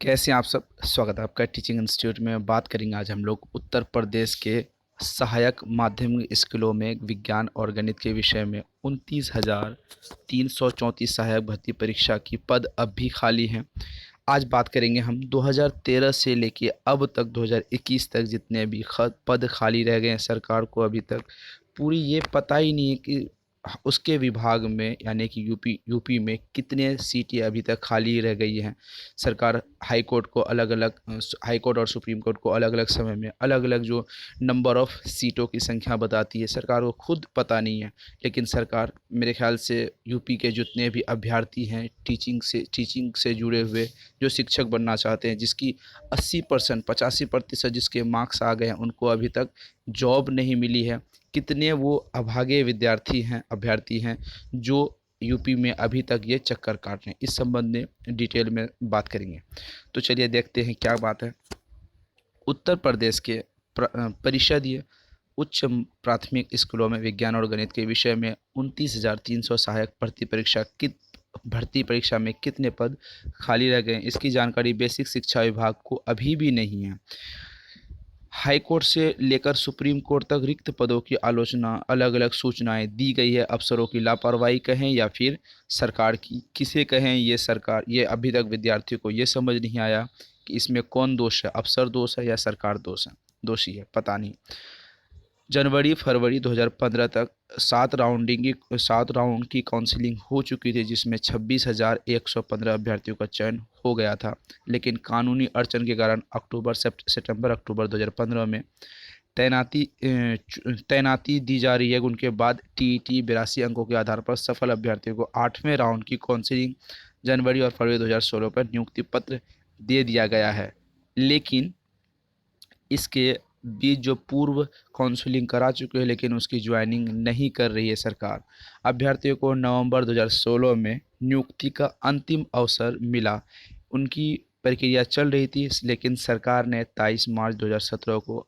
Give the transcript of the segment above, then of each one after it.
कैसे हैं आप सब। स्वागत है आपका टीचिंग इंस्टीट्यूट में। बात करेंगे आज हम लोग उत्तर प्रदेश के सहायक माध्यमिक स्कूलों में विज्ञान और गणित के विषय में 29,334 सहायक भर्ती परीक्षा की पद अब भी खाली हैं। आज बात करेंगे हम 2013 से लेके अब तक 2021 तक जितने भी पद खाली रह गए हैं। सरकार को अभी तक पूरी ये पता ही नहीं है कि उसके विभाग में यानी कि यूपी में कितने सीटें अभी तक खाली रह गई हैं। सरकार हाई कोर्ट को अलग अलग हाई कोर्ट और सुप्रीम कोर्ट को अलग अलग समय में अलग अलग जो नंबर ऑफ़ सीटों की संख्या बताती है, सरकार को खुद पता नहीं है। लेकिन सरकार मेरे ख़्याल से यूपी के जितने भी अभ्यर्थी हैं टीचिंग से जुड़े हुए, जो शिक्षक बनना चाहते हैं, जिसकी 80% 85% जिसके मार्क्स आ गए हैं, उनको अभी तक जॉब नहीं मिली है। कितने वो अभागे विद्यार्थी हैं, अभ्यर्थी हैं, जो यूपी में अभी तक ये चक्कर काट रहे हैं। इस संबंध में डिटेल में बात करेंगे। तो चलिए देखते हैं क्या बात है। उत्तर प्रदेश के परिषदीय उच्च प्राथमिक स्कूलों में विज्ञान और गणित के विषय में 29,300 सहायक भर्ती परीक्षा में कितने पद खाली रह गए, इसकी जानकारी बेसिक शिक्षा विभाग को अभी भी नहीं है। हाई कोर्ट से लेकर सुप्रीम कोर्ट तक रिक्त पदों की आलोचना, अलग अलग सूचनाएं दी गई है। अफसरों की लापरवाही कहें या फिर सरकार की किसे कहें, ये अभी तक विद्यार्थियों को ये समझ नहीं आया कि इसमें कौन दोष है, अफसर दोष है या सरकार दोषी है, पता नहीं। जनवरी फरवरी 2015 तक 7 राउंड की काउंसलिंग हो चुकी थी, जिसमें 26,115 अभ्यर्थियों का चयन हो गया था। लेकिन कानूनी अड़चन के कारण सितंबर अक्टूबर 2015 में तैनाती दी जा रही है। उनके बाद टीईटी 82 अंकों के आधार पर सफल अभ्यर्थियों को 8वें राउंड की काउंसलिंग जनवरी और फरवरी 2016 पर नियुक्ति पत्र दे दिया गया है। लेकिन इसके बीच जो पूर्व काउंसलिंग करा चुके हैं, लेकिन उसकी ज्वाइनिंग नहीं कर रही है सरकार। अभ्यर्थियों को नवंबर 2016 में नियुक्ति का अंतिम अवसर मिला। उनकी प्रक्रिया चल रही थी, लेकिन सरकार ने 23 मार्च 2017 को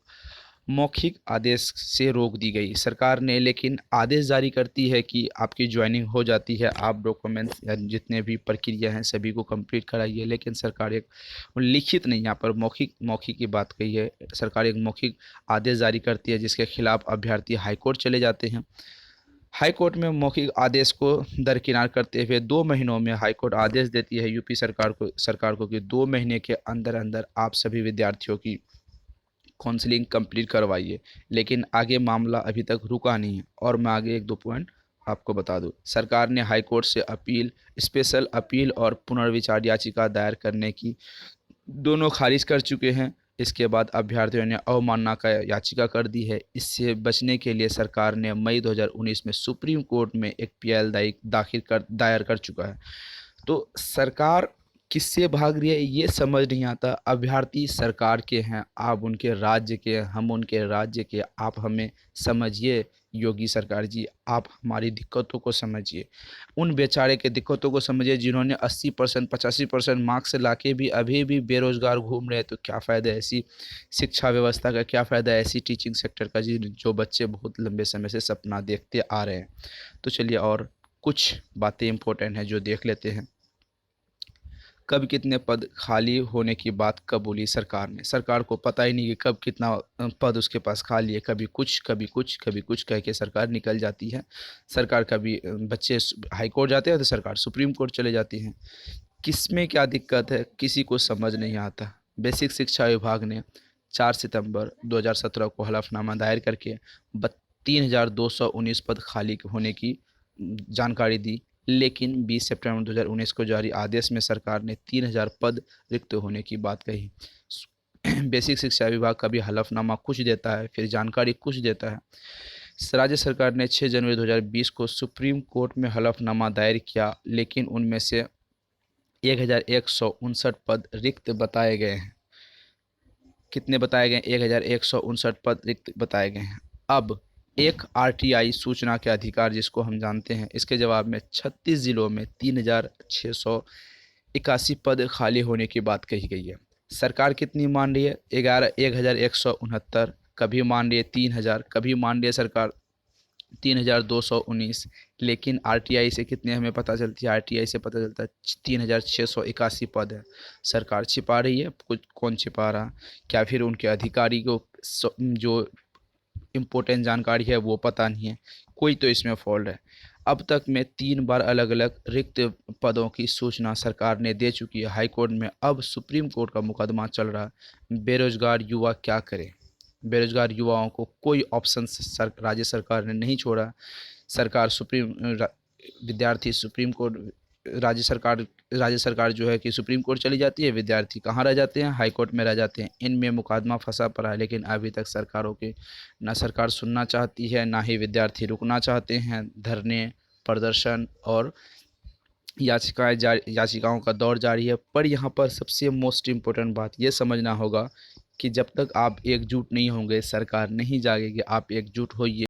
मौखिक आदेश से रोक दी गई। सरकार ने लेकिन आदेश जारी करती है कि आपकी ज्वाइनिंग हो जाती है, आप डॉक्यूमेंट्स या जितने भी प्रक्रिया हैं सभी को कंप्लीट कराइए। लेकिन सरकार एक लिखित नहीं, यहाँ पर मौखिक मौखिक की बात कही है। सरकार एक मौखिक आदेश जारी करती है, जिसके खिलाफ अभ्यर्थी हाई कोर्ट चले जाते हैं। हाई कोर्ट में मौखिक आदेश को दरकिनार करते हुए 2 महीनों में हाई कोर्ट आदेश देती है यूपी सरकार को कि 2 महीने के अंदर अंदर आप सभी विद्यार्थियों की काउंसलिंग कंप्लीट करवाइए। लेकिन आगे मामला अभी तक रुका नहीं है। और मैं आगे 1-2 पॉइंट आपको बता दूं। सरकार ने हाई कोर्ट से स्पेशल अपील और पुनर्विचार याचिका दायर करने की दोनों खारिज कर चुके हैं। इसके बाद अभ्यर्थियों ने अवमानना का याचिका कर दी है। इससे बचने के लिए सरकार ने मई 2019 में सुप्रीम कोर्ट में एक पीएल दायर कर चुका है। तो सरकार किससे भाग रही है ये समझ नहीं आता। अभ्यर्थी सरकार के हैं, आप उनके राज्य के हैं, हम उनके राज्य के। आप हमें समझिए योगी सरकार जी, आप हमारी दिक्कतों को समझिए, उन बेचारे के दिक्कतों को समझिए जिन्होंने 80% 85% मार्क्स लाके भी अभी भी बेरोजगार घूम रहे हैं। तो क्या फ़ायदा ऐसी शिक्षा व्यवस्था का, क्या फ़ायदा ऐसी टीचिंग सेक्टर का जी, जो बच्चे बहुत लंबे समय से सपना देखते आ रहे हैं। तो चलिए और कुछ बातें इंपॉर्टेंट हैं जो देख लेते हैं। कब कितने पद खाली होने की बात कब बोली सरकार ने। सरकार को पता ही नहीं कि कब कितना पद उसके पास खाली है। कभी कुछ कभी कुछ कभी कुछ कह के सरकार निकल जाती है। सरकार कभी बच्चे हाई कोर्ट जाते हैं तो सरकार सुप्रीम कोर्ट चले जाती हैं। किस में क्या दिक्कत है किसी को समझ नहीं आता। बेसिक शिक्षा विभाग ने 4 सितंबर 2017 को हलफनामा दायर करके 3,219 पद खाली होने की जानकारी दी। लेकिन 20 सितंबर 2019 को जारी आदेश में सरकार ने 3,000 पद रिक्त होने की बात कही। बेसिक शिक्षा विभाग कभी हलफनामा कुछ देता है, फिर जानकारी कुछ देता है। राज्य सरकार ने 6 जनवरी 2020 को सुप्रीम कोर्ट में हलफनामा दायर किया, लेकिन उनमें से 1,159 पद रिक्त बताए गए हैं। कितने बताए गए? 1,159 पद रिक्त बताए गए हैं। अब एक आरटीआई सूचना के अधिकार जिसको हम जानते हैं, इसके जवाब में 36 जिलों में 3,681 पद खाली होने की बात कही गई है। सरकार कितनी मान रही है? 1,169। कभी मान रही है 3,000, कभी मान रही है सरकार 3,219। लेकिन आरटीआई से कितने हमें पता चलती है? आरटीआई से पता चलता है 3,681 पद है। सरकार छिपा रही है, कुछ कौन छिपा रहा? क्या फिर उनके अधिकारी को जो इम्पोर्टेंट जानकारी है वो पता नहीं है? कोई तो इसमें फॉल्ट है। अब तक में 3 बार अलग अलग रिक्त पदों की सूचना सरकार ने दे चुकी है हाई कोर्ट में। अब सुप्रीम कोर्ट का मुकदमा चल रहा है। बेरोजगार युवा क्या करें? बेरोजगार युवाओं को कोई ऑप्शन राज्य सरकार ने नहीं छोड़ा। सरकार विद्यार्थी सुप्रीम कोर्ट, राज्य सरकार जो है कि सुप्रीम कोर्ट चली जाती है, विद्यार्थी कहाँ रह जाते हैं? हाई कोर्ट में रह जाते हैं। इनमें मुकदमा फंसा पड़ा है, लेकिन अभी तक सरकारों के ना सरकार सुनना चाहती है, ना ही विद्यार्थी रुकना चाहते हैं। धरने, प्रदर्शन और याचिकाओं का दौर जारी है। पर यहाँ पर सबसे मोस्ट इम्पोर्टेंट बात ये समझना होगा कि जब तक आप एकजुट नहीं होंगे, सरकार नहीं जागेगी। आप एकजुट होइए।